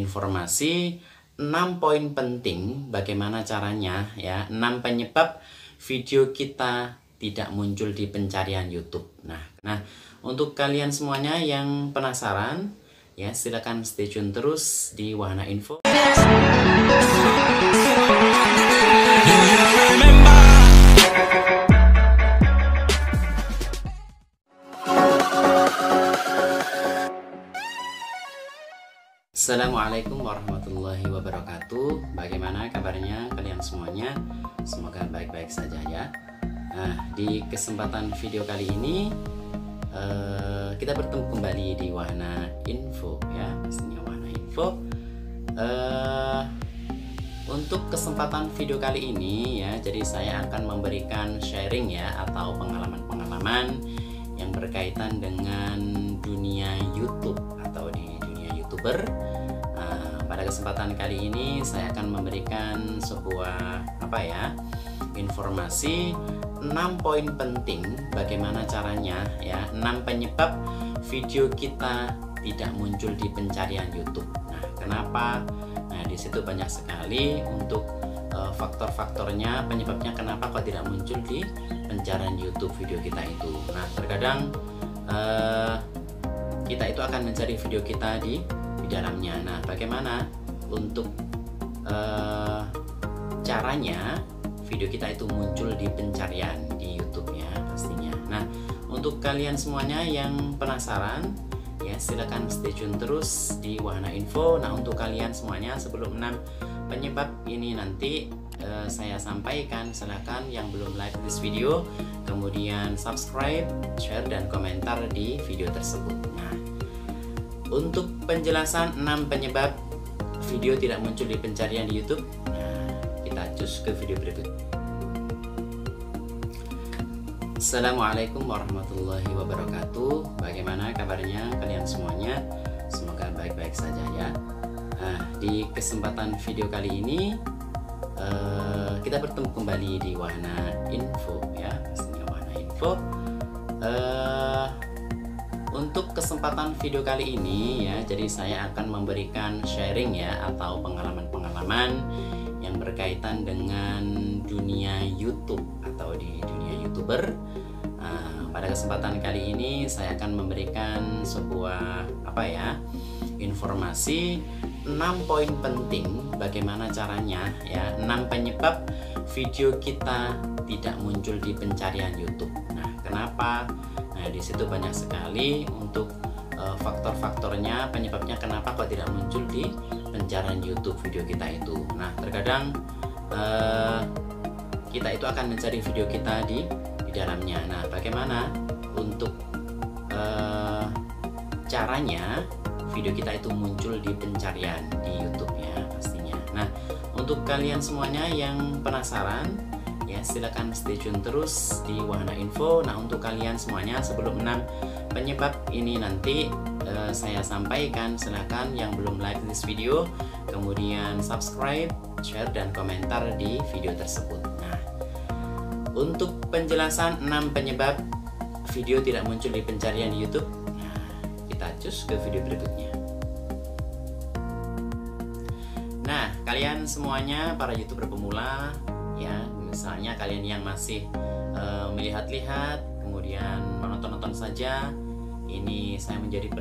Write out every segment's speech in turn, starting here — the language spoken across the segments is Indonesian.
informasi 6 poin penting bagaimana caranya ya, 6 penyebab video kita tidak muncul di pencarian YouTube. Nah, untuk kalian semuanya yang penasaran ya, silakan stay tune terus di Wahana Info. Assalamualaikum warahmatullahi wabarakatuh. Bagaimana kabarnya kalian semuanya? Semoga baik-baik saja ya. Nah, di kesempatan video kali ini kita bertemu kembali di Wahana Info ya, pastinya Wahana Info. Untuk kesempatan video kali ini ya, jadi saya akan memberikan sharing ya, atau pengalaman-pengalaman yang berkaitan dengan dunia YouTube atau di dunia YouTuber. Pada kesempatan kali ini saya akan memberikan sebuah informasi 6 poin penting bagaimana caranya ya, 6 penyebab video kita tidak muncul di pencarian YouTube. Nah, kenapa? Nah, di situ banyak sekali untuk faktor-faktornya, penyebabnya kenapa kok tidak muncul di pencarian YouTube video kita itu. Nah, terkadang kita itu akan mencari video kita di dalamnya. Nah, bagaimana untuk caranya video kita itu muncul di pencarian di YouTube ya, pastinya. Nah, untuk kalian semuanya yang penasaran ya, silakan stay tune terus di Wahana Info. Nah, untuk kalian semuanya, sebelum 6 penyebab ini nanti saya sampaikan, silakan yang belum like this video kemudian subscribe, share dan komentar di video tersebut. Nah, untuk penjelasan 6 penyebab video tidak muncul di pencarian di YouTube, nah, kita cus ke video berikut. Assalamualaikum warahmatullahi wabarakatuh. Bagaimana kabarnya kalian semuanya? Semoga baik-baik saja ya. Nah, di kesempatan video kali ini kita bertemu kembali di Wahana Info ya, pastinya Wahana Info. Untuk kesempatan video kali ini ya, jadi saya akan memberikan sharing ya, atau pengalaman-pengalaman yang berkaitan dengan dunia YouTube atau di dunia YouTuber. Pada kesempatan kali ini saya akan memberikan sebuah informasi 6 poin penting bagaimana caranya ya, 6 penyebab video kita tidak muncul di pencarian YouTube. Nah, kenapa? Nah, di situ banyak sekali untuk faktor-faktornya, penyebabnya kenapa kok tidak muncul di pencarian YouTube video kita itu. Nah, terkadang kita itu akan mencari video kita di dalamnya. Nah, bagaimana untuk caranya video kita itu muncul di pencarian di YouTube ya, pastinya. Nah, untuk kalian semuanya yang penasaran ya, silakan stay tune terus di Wahana Info. Nah, untuk kalian semuanya, sebelum 6 penyebab ini nanti saya sampaikan, silakan yang belum like this video kemudian subscribe, share dan komentar di video tersebut. Nah, untuk penjelasan 6 penyebab video tidak muncul di pencarian di YouTube, nah, kita cus ke video berikutnya. Nah, kalian semuanya para YouTuber pemula ya, misalnya kalian yang masih melihat-lihat kemudian menonton-nonton saja, ini saya menjadi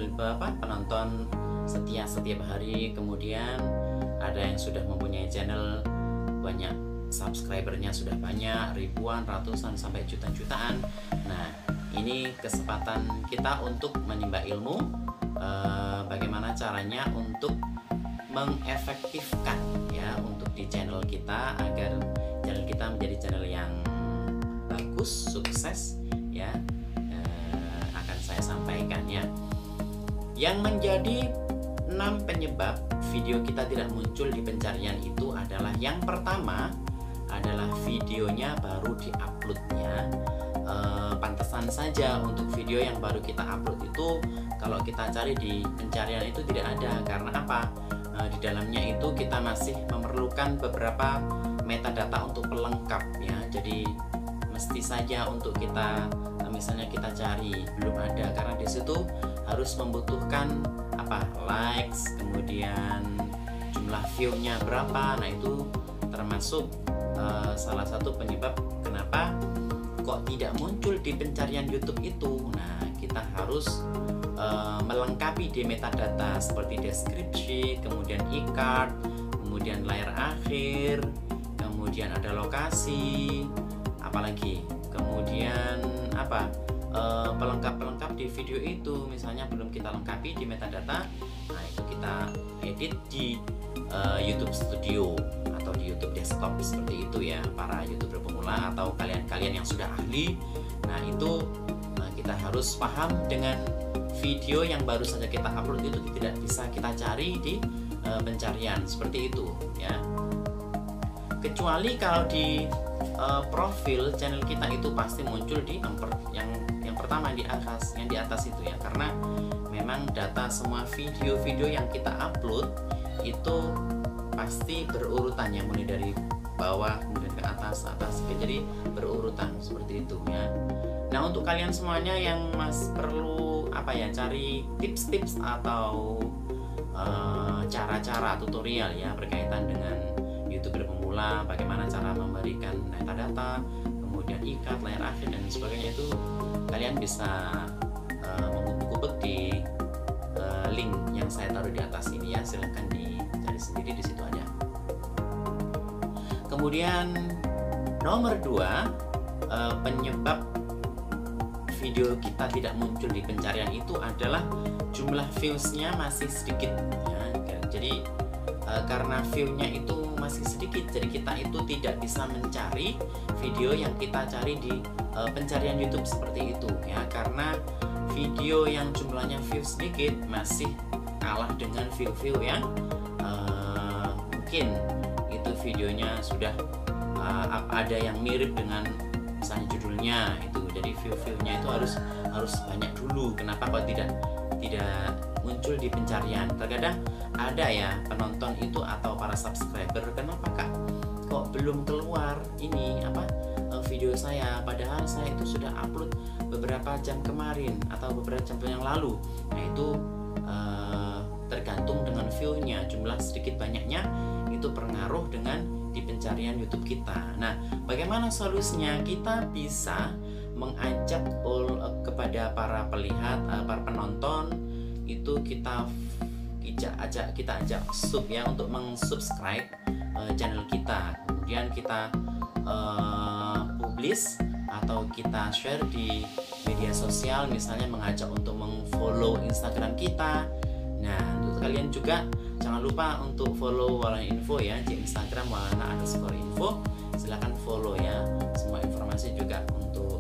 penonton setia setiap hari, kemudian ada yang sudah mempunyai channel, banyak subscribernya, sudah banyak, ribuan, ratusan sampai jutaan. Nah, ini kesempatan kita untuk menimba ilmu bagaimana caranya untuk mengefektifkan ya untuk di channel kita, agar channel kita menjadi channel yang bagus, sukses ya. Akan saya sampaikan ya, yang menjadi 6 penyebab video kita tidak muncul di pencarian itu adalah, yang pertama adalah videonya baru diuploadnya. Pantesan saja untuk video yang baru kita upload itu kalau kita cari di pencarian itu tidak ada. Karena apa? Di dalamnya itu kita masih memerlukan beberapa metadata untuk pelengkap ya. Jadi mesti saja untuk kita misalnya kita cari belum ada, karena di situ harus membutuhkan likes, kemudian jumlah view-nya berapa. Nah itu termasuk salah satu penyebab kenapa kok tidak muncul di pencarian YouTube itu. Nah kita harus melengkapi di metadata seperti deskripsi, kemudian e-card, kemudian layar akhir, kemudian ada lokasi, apalagi kemudian apa, pelengkap di video itu misalnya belum kita lengkapi di metadata. Nah itu kita edit di YouTube Studio atau di YouTube Desktop seperti itu ya, para YouTuber pemula atau kalian-kalian yang sudah ahli. Nah itu kita harus paham dengan video yang baru saja kita upload itu tidak bisa kita cari di pencarian seperti itu ya. Kecuali kalau di profil channel kita itu pasti muncul di yang pertama di atas itu ya, karena memang data semua video-video yang kita upload itu pasti berurutan, yang mulai dari bawah kemudian ke atas jadi berurutan seperti itu ya. Nah untuk kalian semuanya yang perlu apa ya, cari tips-tips atau cara-cara tutorial ya berkaitan dengan YouTuber pemula, bagaimana cara memberikan metadata, kemudian e-card, layar akhir dan sebagainya, itu kalian bisa mengubek di link yang saya taruh di atas ini ya, silahkan dicari sendiri, di situ ada. Kemudian nomor 2, penyebab video kita tidak muncul di pencarian itu adalah jumlah views-nya masih sedikit ya. Jadi karena view-nya itu masih sedikit, jadi kita itu tidak bisa mencari video yang kita cari di pencarian YouTube seperti itu ya, karena video yang jumlahnya view sedikit masih kalah dengan view-view yang mungkin itu videonya sudah ada yang mirip dengan misalnya judulnya itu, jadi view-nya itu harus banyak dulu. Kenapa kok tidak muncul di pencarian? Terkadang ada ya penonton itu atau para subscriber, kenapa kak kok belum keluar ini video saya, padahal saya itu sudah upload beberapa jam kemarin atau beberapa jam yang lalu. Nah itu tergantung dengan view-nya, jumlah sedikit banyaknya itu berpengaruh dengan di pencarian YouTube kita. Nah bagaimana solusinya? Kita bisa mengajak kepada para pelihat, para penonton itu kita ajak sub ya, untuk meng-subscribe channel kita, kemudian kita publish atau kita share di media sosial, misalnya mengajak untuk meng-follow Instagram kita. Nah untuk kalian juga jangan lupa untuk follow Walana Info ya di Instagram walana_info, silahkan follow ya, semua informasi juga untuk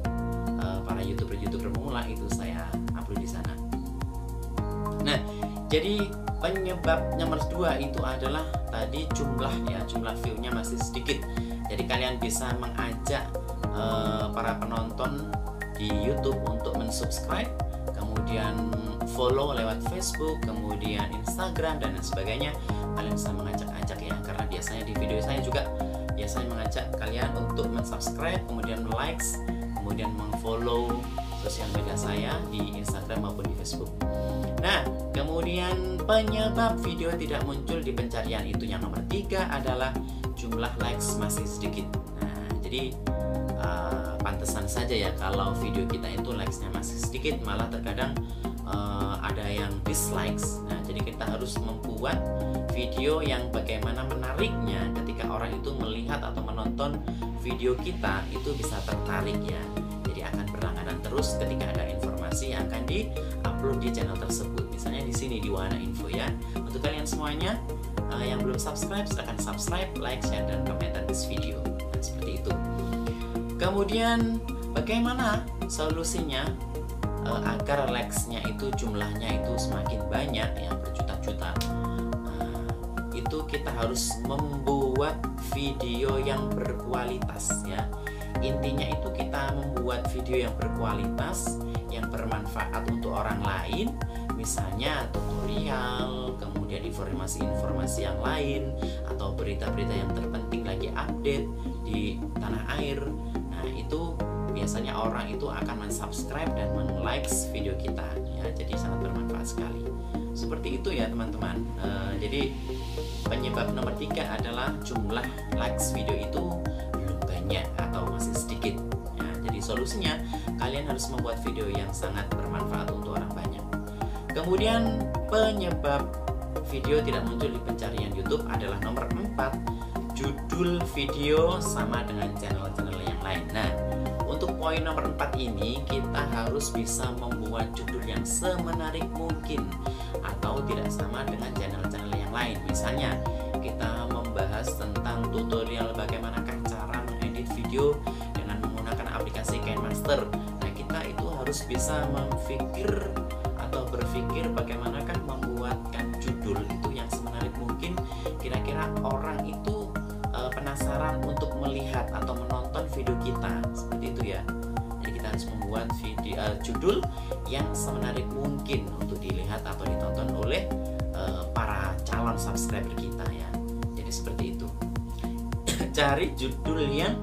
para youtuber pemula itu saya upload di sana. Nah jadi penyebab nomor 2 itu adalah tadi jumlah view-nya masih sedikit. Jadi kalian bisa mengajak para penonton di YouTube untuk mensubscribe, kemudian follow lewat Facebook, kemudian Instagram dan sebagainya. Kalian bisa mengajak-ajak ya, karena biasanya di video saya juga biasanya mengajak kalian untuk mensubscribe, kemudian likes, kemudian mengfollow sosial media saya di Instagram maupun di Facebook. Nah kemudian penyebab video tidak muncul di pencarian itu yang nomor 3 adalah jumlah likes masih sedikit. Nah jadi pantesan saja ya kalau video kita itu likesnya masih sedikit, malah terkadang ada yang dislikes. Nah jadi kita harus membuat video yang bagaimana menariknya ketika orang itu melihat atau menonton video kita itu bisa tertarik ya, jadi akan berlangganan terus ketika ada informasi yang akan di-upload di channel tersebut, misalnya di sini di Walana Info ya. Untuk kalian semuanya yang belum subscribe, silahkan subscribe, like, share, dan komentar di video. Nah, seperti itu. Kemudian bagaimana solusinya agar likes-nya itu jumlahnya itu semakin banyak ya, berjuta-juta? Itu kita harus membuat video yang berkualitas ya. Intinya itu kita membuat video yang berkualitas, yang bermanfaat untuk orang lain, misalnya tutorial, kemudian informasi-informasi yang lain, atau berita-berita yang terpenting lagi update di tanah air. Nah itu biasanya orang itu akan mensubscribe dan men-likes video kita ya, jadi sangat bermanfaat sekali. Seperti itu ya teman-teman. Jadi penyebab nomor 3 adalah jumlah likes video itu belum banyak atau masih sedikit ya. Jadi solusinya kalian harus membuat video yang sangat bermanfaat untuk orang banyak. Kemudian penyebab video tidak muncul di pencarian YouTube adalah nomor 4, judul video sama dengan channel-channel yang lain. Nah, untuk poin nomor 4 ini kita harus bisa membuat judul yang semenarik mungkin atau tidak sama dengan channel-channel yang lain. Misalnya kita membahas tentang tutorial bagaimanakah cara mengedit video dengan menggunakan aplikasi KineMaster. Nah, kita itu harus bisa berpikir bagaimanakah membuatkan judul itu yang semenarik mungkin, kira-kira orang itu penasaran untuk melihat atau menonton video kita, seperti itu ya. Jadi kita harus membuat judul yang semenarik mungkin untuk dilihat atau ditonton oleh para calon subscriber kita ya. Jadi seperti itu. Cari judul yang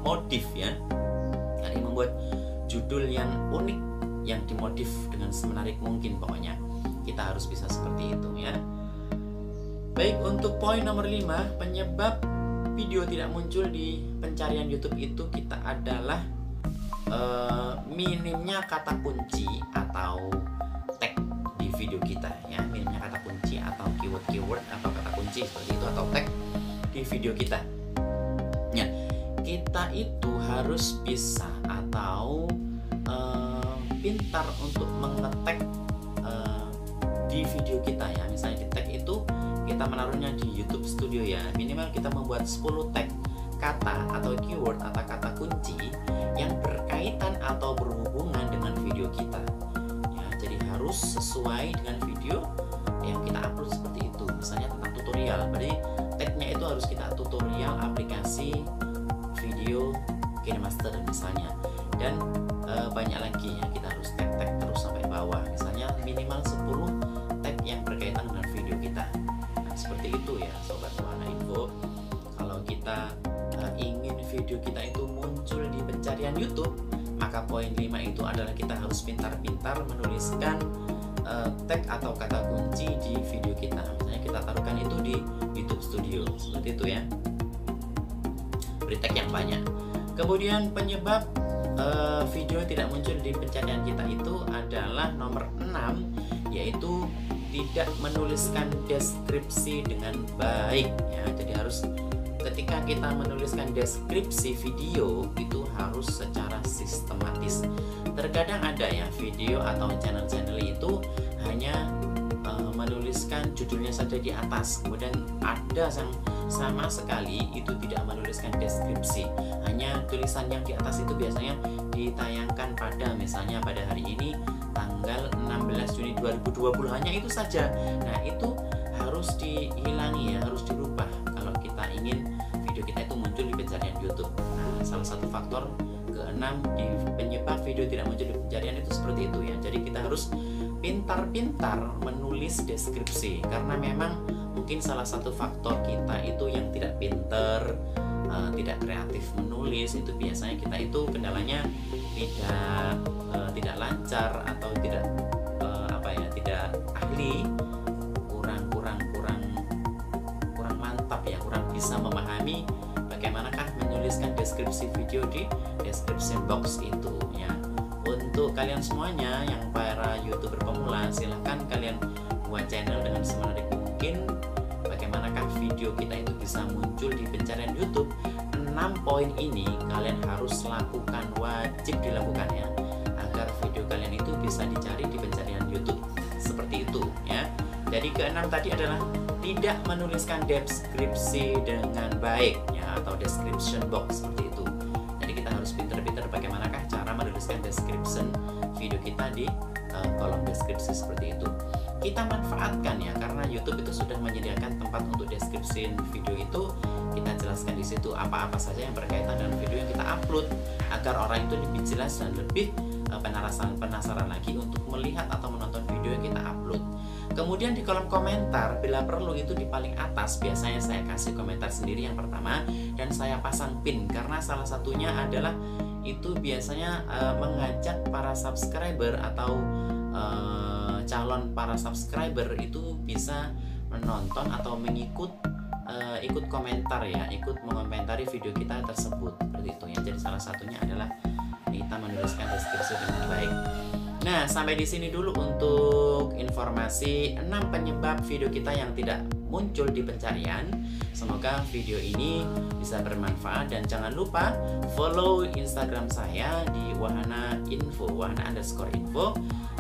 modif ya. Cari membuat judul yang unik, yang dimodif dengan semenarik mungkin. Pokoknya kita harus bisa seperti itu ya. Baik, untuk poin nomor 5, penyebab video tidak muncul di pencarian YouTube itu kita adalah minimnya kata kunci atau tag di video kita ya. Minimnya kata kunci atau keyword atau kata kunci seperti itu atau tag di video kita ya. Kita itu harus bisa atau pintar untuk mengetek di video kita ya. Misalnya di tag itu kita menaruhnya di YouTube Studio ya. Minimal kita membuat 10 tag kata atau keyword atau kata kunci yang berkaitan atau berhubungan dengan video kita ya. Jadi harus sesuai dengan video yang kita upload seperti itu. Misalnya tentang tutorial, berarti tagnya itu harus kita tutorial aplikasi video KineMaster misalnya. Dan banyak lagi ya, kita harus tag terus sampai bawah. Misalnya minimal 10 tag yang berkaitan dengan video kita. Nah, seperti itu ya Sobat Wahana Info. Kalau kita ingin video kita itu muncul di pencarian YouTube, maka poin 5 itu adalah kita harus pintar-pintar menuliskan tag atau kata kunci di video kita. Misalnya kita taruhkan itu di YouTube Studio, seperti itu ya. Beri tag yang banyak. Kemudian penyebab video tidak muncul di pencarian kita itu adalah nomor 6, yaitu tidak menuliskan deskripsi dengan baik ya. Jadi harus ketika kita menuliskan deskripsi video itu harus secara sistematis. Terkadang ada ya video atau channel-channel itu hanya menuliskan judulnya saja di atas, kemudian ada yang sama sekali itu tidak menuliskan deskripsi, hanya tulisan yang di atas itu biasanya ditayangkan pada misalnya pada hari ini tanggal 16 Juni 2020, hanya itu saja. Nah, itu harus dihilangi ya, harus dirubah kalau kita ingin video kita itu muncul di pencarian YouTube. Nah, salah satu faktor ke-6 di penyebab video tidak muncul di pencarian itu seperti itu ya. Jadi kita harus pintar-pintar menulis deskripsi, karena memang mungkin salah satu faktor kita itu yang tidak pintar, tidak kreatif menulis, itu biasanya kita itu kendalanya tidak lancar atau tidak tidak ahli, kurang mantap ya, kurang bisa memahami bagaimanakah menuliskan deskripsi video di description box itu ya. Untuk kalian semuanya yang para YouTuber pemula, silahkan kalian buat channel dengan semenarik mungkin. Bagaimanakah video kita itu bisa muncul di pencarian YouTube? 6 poin ini kalian harus lakukan, wajib dilakukan ya, agar video kalian itu bisa dicari di pencarian YouTube. Seperti itu ya. Jadi ke-6 tadi adalah tidak menuliskan deskripsi dengan baik ya, atau description box seperti itu. Jadi kita harus pintar-pintar bagaimanakah cara menuliskan description video kita di kolom deskripsi seperti itu. Kita manfaatkan ya, karena YouTube itu sudah menyediakan tempat untuk deskripsi video itu. Kita jelaskan di situ apa-apa saja yang berkaitan dengan video yang kita upload, agar orang itu lebih jelas dan lebih penasaran lagi untuk melihat atau menonton video yang kita upload. Kemudian di kolom komentar, bila perlu itu di paling atas, biasanya saya kasih komentar sendiri yang pertama, dan saya pasang pin, karena salah satunya adalah itu biasanya mengajak para subscriber atau calon para subscriber itu bisa menonton atau ikut komentar ya, ikut mengomentari video kita tersebut seperti itu ya. Jadi salah satunya adalah kita menuliskan deskripsi dengan baik. Nah, sampai di sini dulu untuk informasi 6 penyebab video kita yang tidak muncul di pencarian. Semoga video ini bisa bermanfaat dan jangan lupa follow Instagram saya di wahana_info.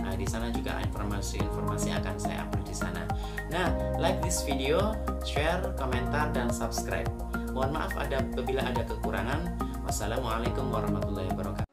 Nah, di sana juga informasi-informasi akan saya upload di sana. Nah, like this video, share, komentar, dan subscribe. Mohon maaf apabila ada kekurangan. Wassalamualaikum warahmatullahi wabarakatuh.